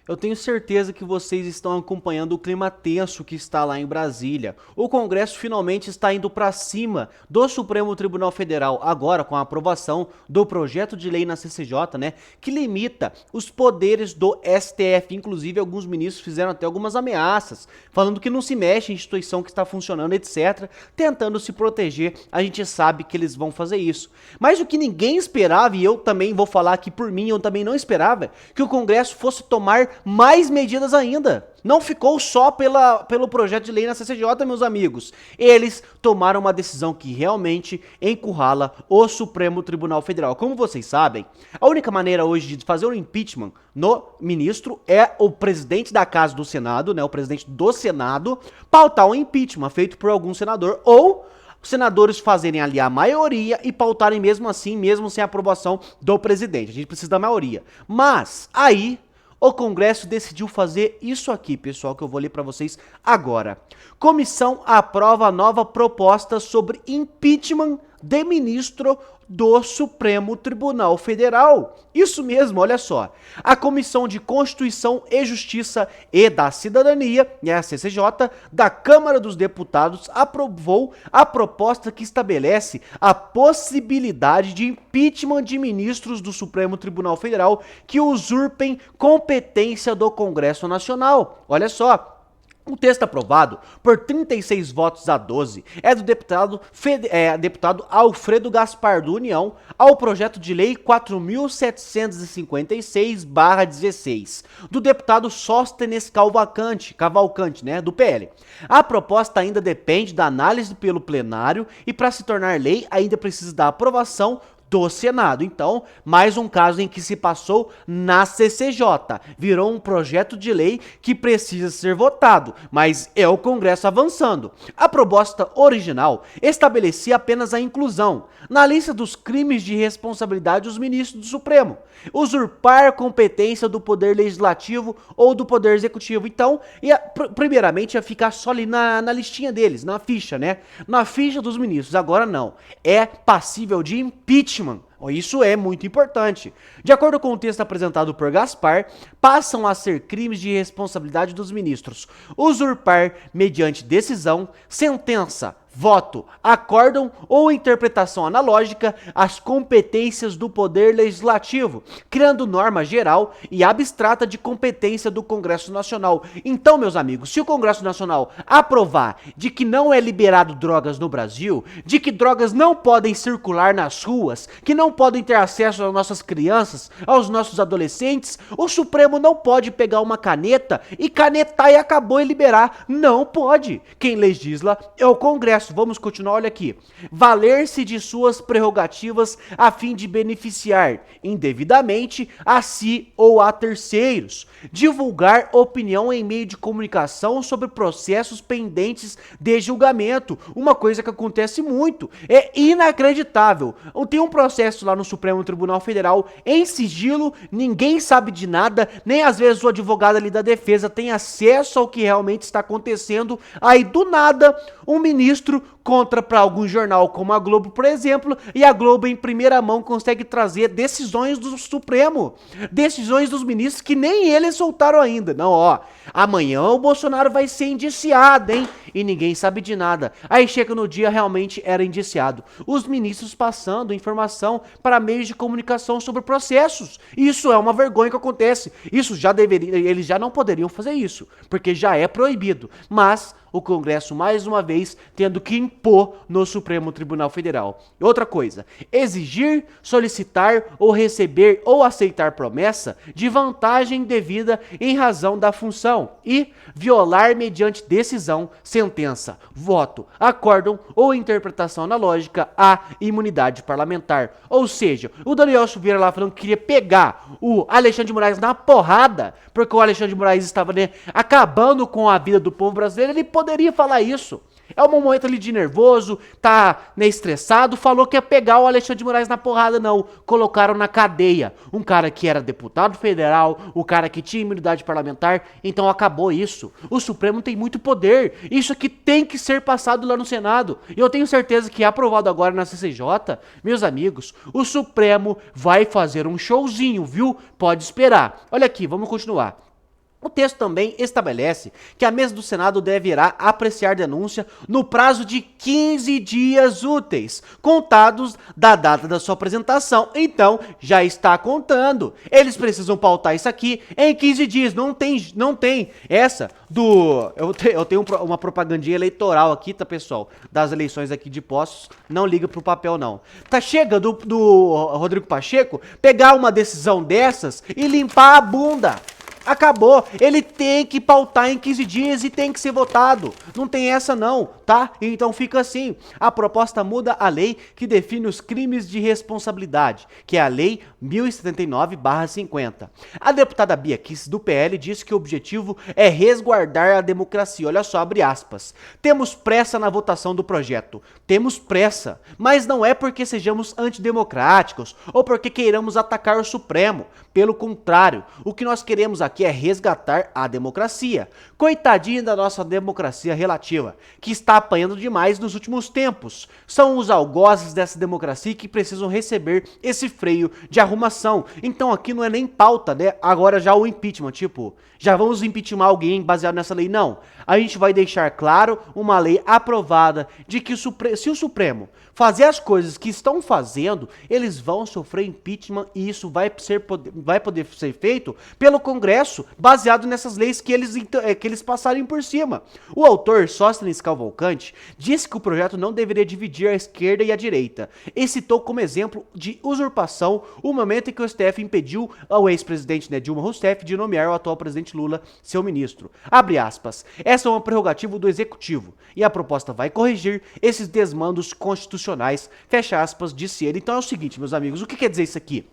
Eu tenho certeza que vocês estão acompanhando o clima tenso que está lá em Brasília. O Congresso finalmente está indo para cima do Supremo Tribunal Federal, agora com a aprovação do projeto de lei na CCJ, né, que limita os poderes do STF. Inclusive, alguns ministros fizeram até algumas ameaças, falando que não se mexe em instituição que está funcionando, etc., tentando se proteger. A gente sabe que eles vão fazer isso. Mas o que ninguém esperava, e eu também vou falar aqui por mim, eu também não esperava, que o Congresso fosse tomar mais medidas ainda. Não ficou só pelo projeto de lei na CCJ, meus amigos. Eles tomaram uma decisão que realmente encurrala o Supremo Tribunal Federal. Como vocês sabem, a única maneira hoje de fazer um impeachment no ministro é o presidente da Casa do Senado, né, o presidente do Senado, pautar um impeachment feito por algum senador ou os senadores fazerem ali a maioria e pautarem mesmo assim, mesmo sem a aprovação do presidente. A gente precisa da maioria. Mas aí o Congresso decidiu fazer isso aqui, pessoal, que eu vou ler para vocês agora. Comissão aprova nova proposta sobre impeachment de ministro do Supremo Tribunal Federal. Isso mesmo, olha só. A Comissão de Constituição e Justiça e da Cidadania, a CCJ, da Câmara dos Deputados aprovou a proposta que estabelece a possibilidade de impeachment de ministros do Supremo Tribunal Federal que usurpem competência do Congresso Nacional. Olha só. O texto aprovado por 36 votos a 12 é do deputado Alfredo Gaspar do União ao projeto de lei 4.756/16 do deputado Sóstenes Cavalcante, né, do PL. A proposta ainda depende da análise pelo plenário e para se tornar lei ainda precisa da aprovação do Senado. Então, mais um caso em que se passou na CCJ. Virou um projeto de lei que precisa ser votado, mas é o Congresso avançando. A proposta original estabelecia apenas a inclusão na lista dos crimes de responsabilidade dos ministros do Supremo, usurpar competência do Poder Legislativo ou do Poder Executivo. Então, primeiramente ia ficar só ali na listinha deles, na ficha, né? Na ficha dos ministros. Agora não. É passível de impeachment. Isso é muito importante. De acordo com o texto apresentado por Gaspar, passam a ser crimes de responsabilidade dos ministros usurpar, mediante decisão, sentença, voto, acórdão ou interpretação analógica às competências do Poder Legislativo, criando norma geral e abstrata de competência do Congresso Nacional. Então, meus amigos, se o Congresso Nacional aprovar de que não é liberado drogas no Brasil, de que drogas não podem circular nas ruas, que não podem ter acesso às nossas crianças, aos nossos adolescentes, o Supremo não pode pegar uma caneta e canetar e acabou e liberar. Não pode. Quem legisla é o Congresso. Vamos continuar, olha aqui. Valer-se de suas prerrogativas a fim de beneficiar indevidamente a si ou a terceiros. Divulgar opinião em meio de comunicação sobre processos pendentes de julgamento. Uma coisa que acontece muito. É inacreditável. Tem um processo lá no Supremo Tribunal Federal em sigilo, ninguém sabe de nada, nem às vezes o advogado ali da defesa tem acesso ao que realmente está acontecendo. Aí do nada, um ministro contra para algum jornal como a Globo, por exemplo, e a Globo em primeira mão consegue trazer decisões do Supremo, decisões dos ministros que nem eles soltaram ainda. Não, ó, amanhã o Bolsonaro vai ser indiciado, hein? E ninguém sabe de nada. Aí chega no dia, realmente era indiciado. Os ministros passando informação para meios de comunicação sobre processos. Isso é uma vergonha que acontece. Isso já deveria, eles já não poderiam fazer isso, porque já é proibido. Mas o Congresso, mais uma vez, tendo que impor no Supremo Tribunal Federal. Outra coisa, exigir, solicitar ou receber ou aceitar promessa de vantagem devida em razão da função e violar mediante decisão, sentença, voto, acórdão ou interpretação analógica à imunidade parlamentar. Ou seja, o Daniel Silveira lá falando que queria pegar o Alexandre de Moraes na porrada, porque o Alexandre de Moraes estava, né, acabando com a vida do povo brasileiro, ele poderia falar isso. É um momento ali de nervoso, tá, né, estressado, falou que ia pegar o Alexandre de Moraes na porrada, não. Colocaram na cadeia um cara que era deputado federal, o cara que tinha imunidade parlamentar, então acabou isso. O Supremo tem muito poder, isso aqui tem que ser passado lá no Senado. E eu tenho certeza que aprovado agora na CCJ, meus amigos, o Supremo vai fazer um showzinho, viu? Pode esperar. Olha aqui, vamos continuar. O texto também estabelece que a mesa do Senado deverá apreciar denúncia no prazo de 15 dias úteis, contados da data da sua apresentação. Então, já está contando. Eles precisam pautar isso aqui em 15 dias. Não tem essa do... Eu tenho uma propagandinha eleitoral aqui, tá, pessoal? Das eleições aqui de Poços. Não liga pro papel, não. Tá, chega do Rodrigo Pacheco pegar uma decisão dessas e limpar a bunda. Acabou, ele tem que pautar em 15 dias e tem que ser votado. Não tem essa não, tá? Então fica assim. A proposta muda a lei que define os crimes de responsabilidade, que é a Lei 1079/50. A deputada Bia Kicis, do PL, disse que o objetivo é resguardar a democracia. Olha só, abre aspas. Temos pressa na votação do projeto. Temos pressa, mas não é porque sejamos antidemocráticos ou porque queiramos atacar o Supremo. Pelo contrário, o que nós queremos aqui é resgatar a democracia. Coitadinha da nossa democracia relativa, que está apanhando demais nos últimos tempos. São os algozes dessa democracia que precisam receber esse freio de arrumação. Então aqui não é nem pauta, né? Agora já o impeachment, tipo, já vamos impeachment alguém baseado nessa lei? Não. A gente vai deixar claro uma lei aprovada de que se o Supremo fazer as coisas que estão fazendo, eles vão sofrer impeachment e isso vai poder ser feito pelo Congresso, baseado nessas leis que eles passarem por cima. O autor, Sóstenes Cavalcante, disse que o projeto não deveria dividir a esquerda e a direita e citou como exemplo de usurpação o momento em que o STF impediu ao ex-presidente, né, Dilma Rousseff de nomear o atual presidente Lula seu ministro. Abre aspas. Essa é uma prerrogativa do Executivo e a proposta vai corrigir esses desmandos constitucionais, fecha aspas, disse ele. Então é o seguinte, meus amigos, o que quer dizer isso aqui?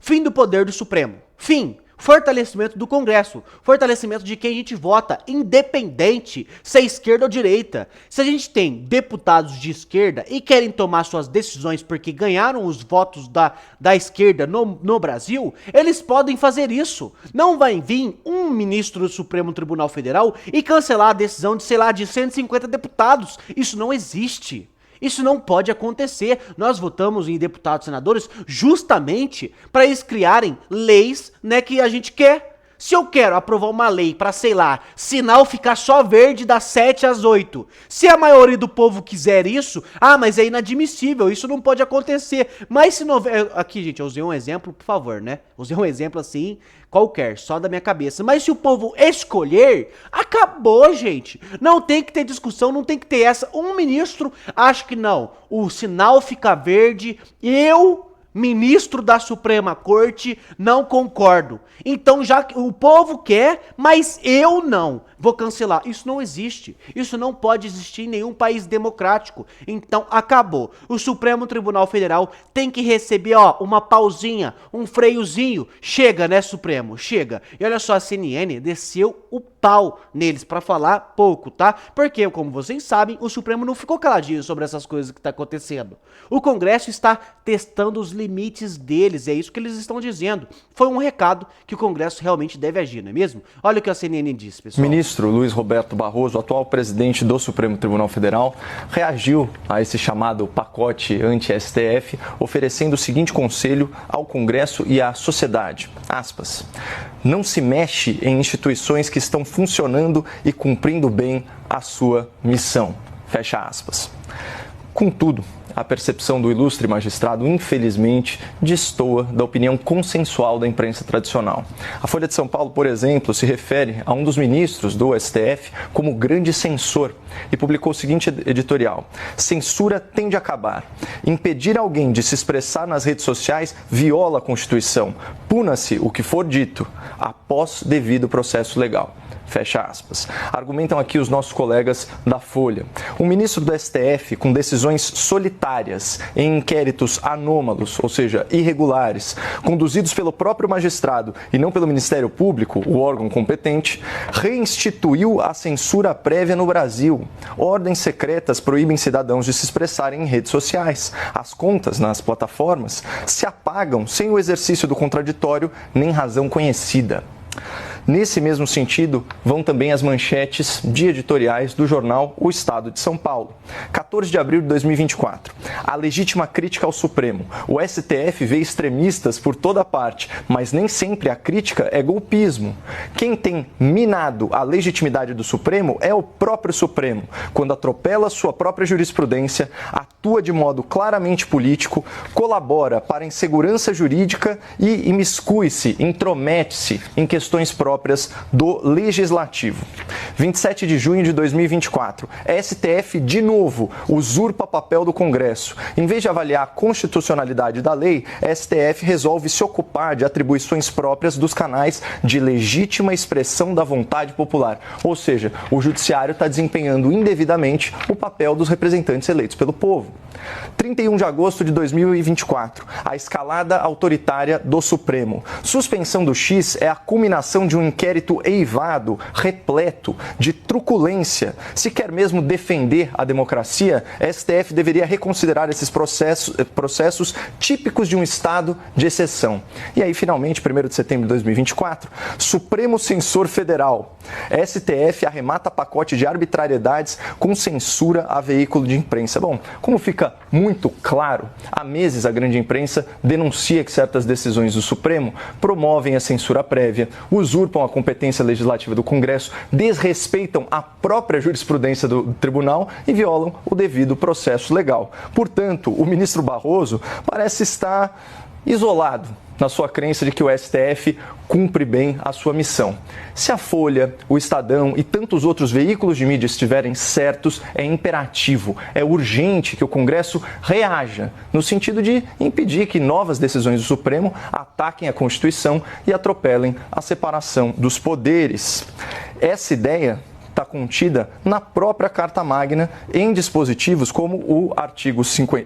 Fim do poder do Supremo. Fim. Fortalecimento do Congresso, fortalecimento de quem a gente vota, independente se é esquerda ou direita. Se a gente tem deputados de esquerda e querem tomar suas decisões porque ganharam os votos da esquerda no Brasil, eles podem fazer isso. Não vai vir um ministro do Supremo Tribunal Federal e cancelar a decisão de, sei lá, de 150 deputados. Isso não existe. Isso não pode acontecer. Nós votamos em deputados e senadores justamente para eles criarem leis, né, que a gente quer. Se eu quero aprovar uma lei para, sei lá, sinal ficar só verde das 7 às 8, se a maioria do povo quiser isso, mas é inadmissível, isso não pode acontecer. Mas se não... Aqui, gente, eu usei um exemplo, por favor, né? Usei um exemplo assim, qualquer, só da minha cabeça. Mas se o povo escolher, acabou, gente. Não tem que ter discussão, não tem que ter essa. Um ministro acha que não, o sinal fica verde, ministro da Suprema Corte, não concordo. Então já o povo quer, mas eu não. Vou cancelar. Isso não existe. Isso não pode existir em nenhum país democrático. Então acabou. O Supremo Tribunal Federal tem que receber, uma pausinha, um freiozinho. Chega, né, Supremo? Chega. E olha só, a CNN desceu o pau neles pra falar pouco, tá? Porque, como vocês sabem, o Supremo não ficou caladinho sobre essas coisas que tá acontecendo. O Congresso está testando os limites deles, é isso que eles estão dizendo. Foi um recado que o Congresso realmente deve agir, não é mesmo? Olha o que a CNN disse, pessoal. Ministro Luiz Roberto Barroso, atual presidente do Supremo Tribunal Federal, reagiu a esse chamado pacote anti-STF, oferecendo o seguinte conselho ao Congresso e à sociedade, aspas, não se mexe em instituições que estão funcionando e cumprindo bem a sua missão, fecha aspas. Contudo, a percepção do ilustre magistrado, infelizmente, destoa da opinião consensual da imprensa tradicional. A Folha de São Paulo, por exemplo, se refere a um dos ministros do STF como grande censor e publicou o seguinte editorial: censura tende a acabar. Impedir alguém de se expressar nas redes sociais viola a Constituição. Puna-se o que for dito após devido processo legal. Fecha aspas. Argumentam aqui os nossos colegas da Folha. Um ministro do STF com decisões solitárias em inquéritos anômalos, ou seja, irregulares, conduzidos pelo próprio magistrado e não pelo Ministério Público, o órgão competente, reinstituiu a censura prévia no Brasil. Ordens secretas proíbem cidadãos de se expressarem em redes sociais. As contas nas plataformas se apagam sem o exercício do contraditório nem razão conhecida. Nesse mesmo sentido, vão também as manchetes de editoriais do jornal O Estado de São Paulo. 14 de abril de 2024. A legítima crítica ao Supremo. O STF vê extremistas por toda parte, mas nem sempre a crítica é golpismo. Quem tem minado a legitimidade do Supremo é o próprio Supremo, quando atropela sua própria jurisprudência, atua de modo claramente político, colabora para a insegurança jurídica e imiscui-se, intromete-se em questões próprias do Legislativo. 27 de junho de 2024. STF, de novo, usurpa papel do Congresso. Em vez de avaliar a constitucionalidade da lei, STF resolve se ocupar de atribuições próprias dos canais de legítima expressão da vontade popular. Ou seja, o Judiciário está desempenhando indevidamente o papel dos representantes eleitos pelo povo. 31 de agosto de 2024. A escalada autoritária do Supremo. Suspensão do X é a culminação de um inquérito eivado, repleto de truculência. Se quer mesmo defender a democracia, STF deveria reconsiderar esses processos típicos de um estado de exceção. E aí, finalmente, 1º de setembro de 2024, Supremo Censor Federal. STF arremata pacote de arbitrariedades com censura a veículo de imprensa. Bom, como fica muito claro, há meses a grande imprensa denuncia que certas decisões do Supremo promovem a censura prévia, usurpam a competência legislativa do Congresso, desrespeitam a própria jurisprudência do tribunal e violam o devido processo legal. Portanto, o ministro Barroso parece estar isolado na sua crença de que o STF cumpre bem a sua missão. Se a Folha, o Estadão e tantos outros veículos de mídia estiverem certos, é imperativo, é urgente que o Congresso reaja, no sentido de impedir que novas decisões do Supremo ataquem a Constituição e atropelem a separação dos poderes. Essa ideia está contida na própria Carta Magna em dispositivos como o artigo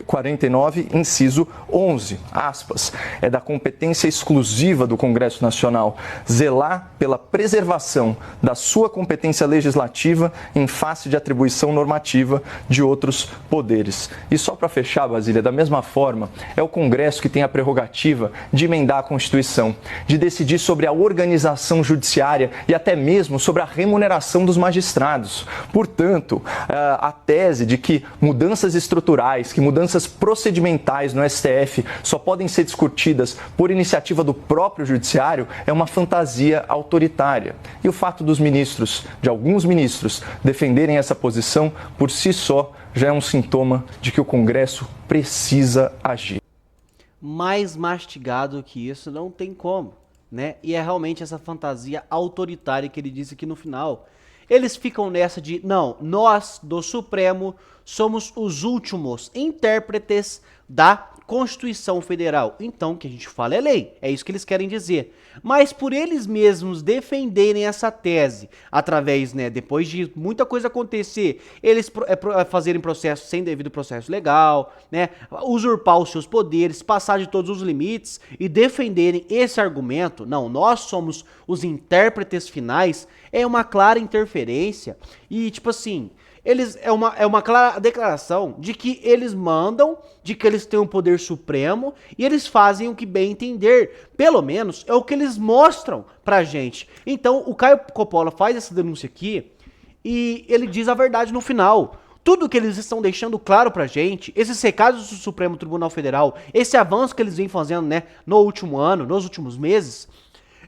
49, inciso 11, aspas, é da competência exclusiva do Congresso Nacional zelar pela preservação da sua competência legislativa em face de atribuição normativa de outros poderes. E só para fechar, Basília, da mesma forma, é o Congresso que tem a prerrogativa de emendar a Constituição, de decidir sobre a organização judiciária e até mesmo sobre a remuneração dos magistrados. Portanto, a tese de que mudanças estruturais, que mudanças procedimentais no STF só podem ser discutidas por iniciativa do próprio Judiciário é uma fantasia autoritária. E o fato dos ministros, de alguns ministros, defenderem essa posição por si só já é um sintoma de que o Congresso precisa agir. Mais mastigado que isso não tem como, né? E é realmente essa fantasia autoritária que ele disse aqui no final. Eles ficam nessa de, não, nós do Supremo somos os últimos intérpretes da Constituição Federal. Então, o que a gente fala é lei, é isso que eles querem dizer. Mas por eles mesmos defenderem essa tese, através, né, depois de muita coisa acontecer, eles fazerem processo sem devido processo legal, né, usurpar os seus poderes, passar de todos os limites e defenderem esse argumento, não, nós somos os intérpretes finais, é uma clara interferência e, tipo assim, é uma clara declaração de que eles mandam, de que eles têm um poder supremo e eles fazem o que bem entender. Pelo menos é o que eles mostram pra gente. Então o Caio Coppola faz essa denúncia aqui e ele diz a verdade no final. Tudo que eles estão deixando claro pra gente, esses recados do Supremo Tribunal Federal, esse avanço que eles vêm fazendo, né, no último ano, nos últimos meses,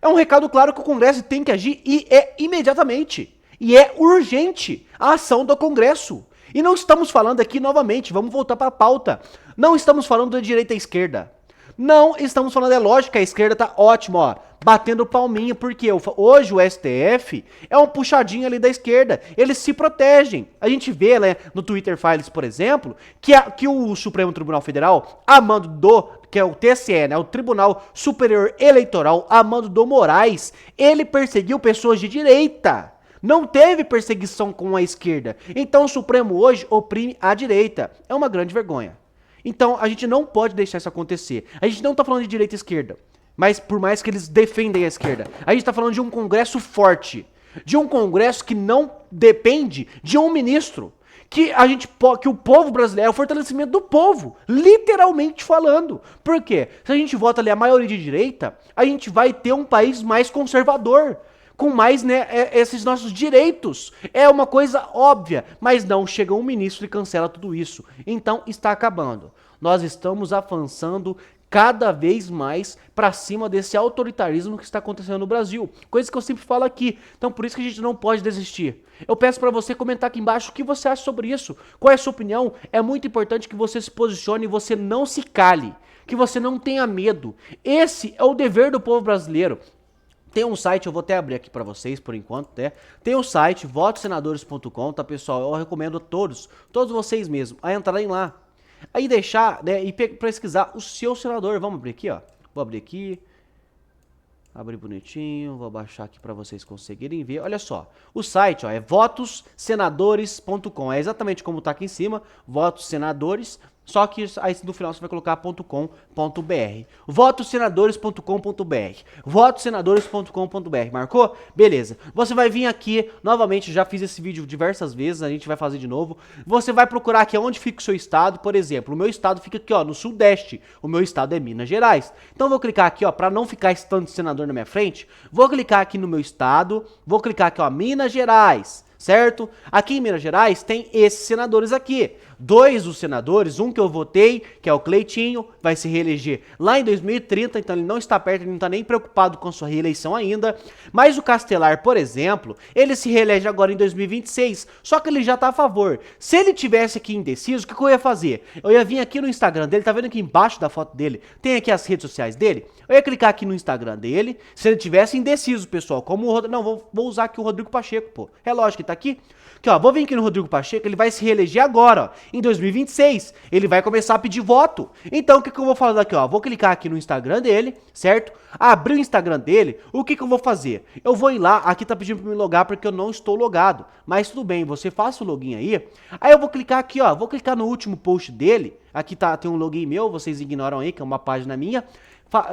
é um recado claro que o Congresso tem que agir e é imediatamente. E é urgente a ação do Congresso. E não estamos falando aqui novamente, vamos voltar para a pauta. Não estamos falando da direita e esquerda. Não estamos falando, é lógico que a esquerda tá ótimo, ó, batendo palminha, porque hoje o STF é um puxadinho ali da esquerda. Eles se protegem. A gente vê, né, no Twitter Files, por exemplo, que o Supremo Tribunal Federal, a mando que é o TSE, né, o Tribunal Superior Eleitoral, a mando do Moraes, ele perseguiu pessoas de direita. Não teve perseguição com a esquerda. Então o Supremo hoje oprime a direita. É uma grande vergonha. Então a gente não pode deixar isso acontecer. A gente não tá falando de direita e esquerda. Mas por mais que eles defendem a esquerda. A gente tá falando de um Congresso forte. De um Congresso que não depende de um ministro. Que o povo brasileiro é o fortalecimento do povo. Literalmente falando. Por quê? Se a gente vota ali a maioria de direita, a gente vai ter um país mais conservador. com mais, né, esses nossos direitos. É uma coisa óbvia, mas não, chega um ministro e cancela tudo isso. Então está acabando. Nós estamos avançando cada vez mais para cima desse autoritarismo que está acontecendo no Brasil. Coisa que eu sempre falo aqui. Então por isso que a gente não pode desistir. Eu peço para você comentar aqui embaixo o que você acha sobre isso. Qual é a sua opinião? É muito importante que você se posicione e você não se cale. Que você não tenha medo. Esse é o dever do povo brasileiro. Tem um site, eu vou até abrir aqui pra vocês por enquanto, né? Tem o site votosenadores.com, tá, pessoal? Eu recomendo a todos vocês mesmos, a entrarem lá. Aí deixar, né, e pesquisar o seu senador. Vamos abrir aqui, ó. Vou abrir aqui. Abrir bonitinho, vou abaixar aqui pra vocês conseguirem ver. Olha só, o site, ó, é votossenadores.com. É exatamente como tá aqui em cima, votos senadores. Só que aí no final você vai colocar .com.br. Votosenadores.com.br. Votosenadores.com.br. Marcou? Beleza. Você vai vir aqui, novamente, já fiz esse vídeo diversas vezes, a gente vai fazer de novo. Você vai procurar aqui onde fica o seu estado, por exemplo. O meu estado fica aqui, ó, no Sudeste. O meu estado é Minas Gerais. Então eu vou clicar aqui, ó, pra não ficar esse tanto de senador na minha frente. Vou clicar aqui no meu estado, vou clicar aqui, ó, Minas Gerais. Certo? Aqui em Minas Gerais tem esses senadores aqui. 2 dos senadores, um que eu votei, que é o Cleitinho, vai se reeleger lá em 2030, então ele não está perto, ele não está nem preocupado com sua reeleição ainda. Mas o Castelar, por exemplo, ele se reelege agora em 2026, só que ele já está a favor. Se ele tivesse aqui indeciso, o que eu ia fazer? Eu ia vir aqui no Instagram dele, tá vendo aqui embaixo da foto dele? Tem aqui as redes sociais dele? Eu ia clicar aqui no Instagram dele, se ele tivesse indeciso, pessoal, como o Rodrigo... Não, vou usar aqui o Rodrigo Pacheco, pô. É lógico que tá aqui. Aqui, ó, vou vir aqui no Rodrigo Pacheco, ele vai se reeleger agora, ó, em 2026. Ele vai começar a pedir voto. Então, o que eu vou fazer daqui, ó? Vou clicar aqui no Instagram dele, certo? Abrir o Instagram dele, o que eu vou fazer? Eu vou ir lá, aqui tá pedindo pra me logar porque eu não estou logado. Mas tudo bem, você faça o login aí. Aí eu vou clicar aqui, ó, vou clicar no último post dele. Aqui tá, tem um login meu, vocês ignoram aí, que é uma página minha.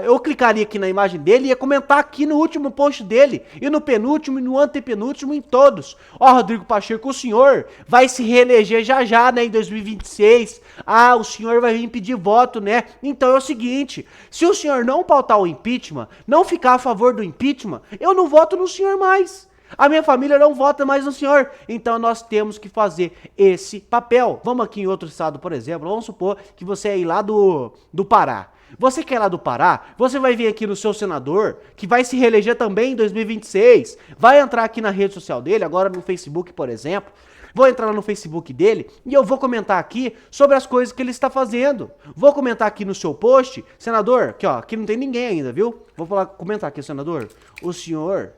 Eu clicaria aqui na imagem dele e ia comentar aqui no último post dele, e no penúltimo, e no antepenúltimo, em todos. Ó, Rodrigo Pacheco, o senhor vai se reeleger já, né, em 2026. Ah, o senhor vai vir pedir voto, né? Então é o seguinte, se o senhor não pautar o impeachment, não ficar a favor do impeachment, eu não voto no senhor mais. A minha família não vota mais no senhor. Então nós temos que fazer esse papel. Vamos aqui em outro estado, por exemplo, vamos supor que você é aí lá do Pará. Você que é lá do Pará, você vai vir aqui no seu senador, que vai se reeleger também em 2026, vai entrar aqui na rede social dele, agora no Facebook, por exemplo, vou entrar lá no Facebook dele e eu vou comentar aqui sobre as coisas que ele está fazendo. Vou comentar aqui no seu post, senador, aqui ó, aqui não tem ninguém ainda, viu? Vou comentar aqui, senador, o senhor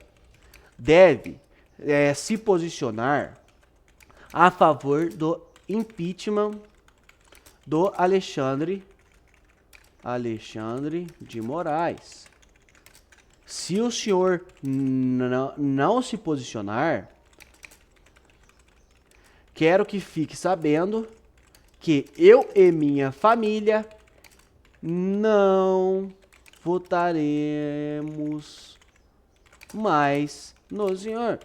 deve se posicionar a favor do impeachment do Alexandre de Moraes. Se o senhor não se posicionar, quero que fique sabendo que eu e minha família não votaremos mais no senhor.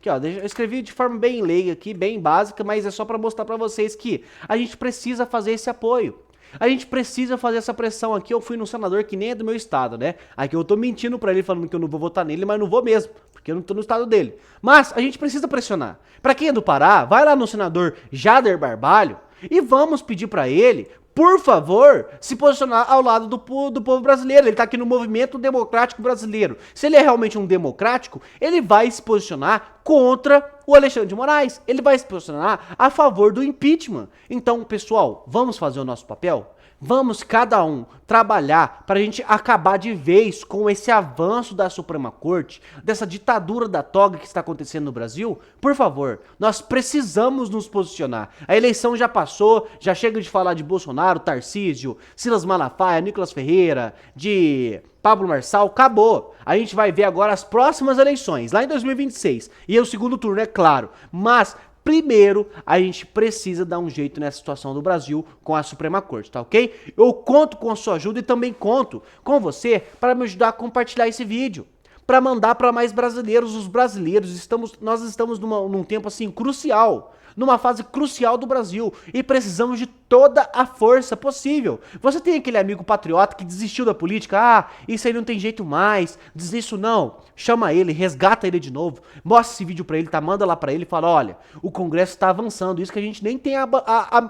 Aqui, ó, eu escrevi de forma bem leiga aqui, bem básica, mas é só para mostrar para vocês que a gente precisa fazer esse apoio. A gente precisa fazer essa pressão aqui. Eu fui num senador que nem é do meu estado, né? Aqui eu tô mentindo pra ele, falando que eu não vou votar nele, mas não vou mesmo, porque eu não tô no estado dele. Mas a gente precisa pressionar. Pra quem é do Pará, vai lá no senador Jader Barbalho e vamos pedir pra ele, por favor, se posicionar ao lado do povo brasileiro. Ele tá aqui no movimento democrático brasileiro. Se ele é realmente um democrático, ele vai se posicionar contra o Alexandre de Moraes. Ele vai se posicionar a favor do impeachment. Então, pessoal, vamos fazer o nosso papel? Vamos cada um trabalhar para a gente acabar de vez com esse avanço da Suprema Corte, dessa ditadura da toga que está acontecendo no Brasil? Por favor, nós precisamos nos posicionar. A eleição já passou, já chega de falar de Bolsonaro, Tarcísio, Silas Malafaia, Nicolas Ferreira, de Pablo Marçal, acabou. A gente vai ver agora as próximas eleições, lá em 2026. E é o segundo turno, é claro. Mas primeiro, a gente precisa dar um jeito nessa situação do Brasil com a Suprema Corte, tá ok? Eu conto com a sua ajuda e também conto com você para me ajudar a compartilhar esse vídeo. para mandar para mais brasileiros. Os brasileiros, nós estamos num tempo assim crucial, numa fase crucial do Brasil e precisamos de toda a força possível. Você tem aquele amigo patriota que desistiu da política, isso aí não tem jeito mais, desiste não. Chama ele, resgata ele de novo, mostra esse vídeo pra ele, manda lá pra ele e fala, olha, o Congresso tá avançando, isso que a gente nem tem a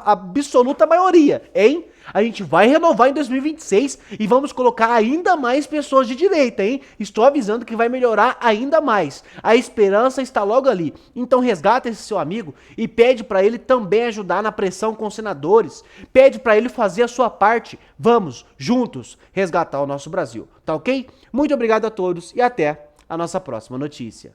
absoluta maioria, hein? A gente vai renovar em 2026 e vamos colocar ainda mais pessoas de direita, hein? Estou avisando que vai melhorar ainda mais. A esperança está logo ali. Então resgata esse seu amigo e pede pra ele também ajudar na pressão com os senadores. Pede pra ele fazer a sua parte. Vamos, juntos, resgatar o nosso Brasil. Tá ok? Muito obrigado a todos e até a nossa próxima notícia.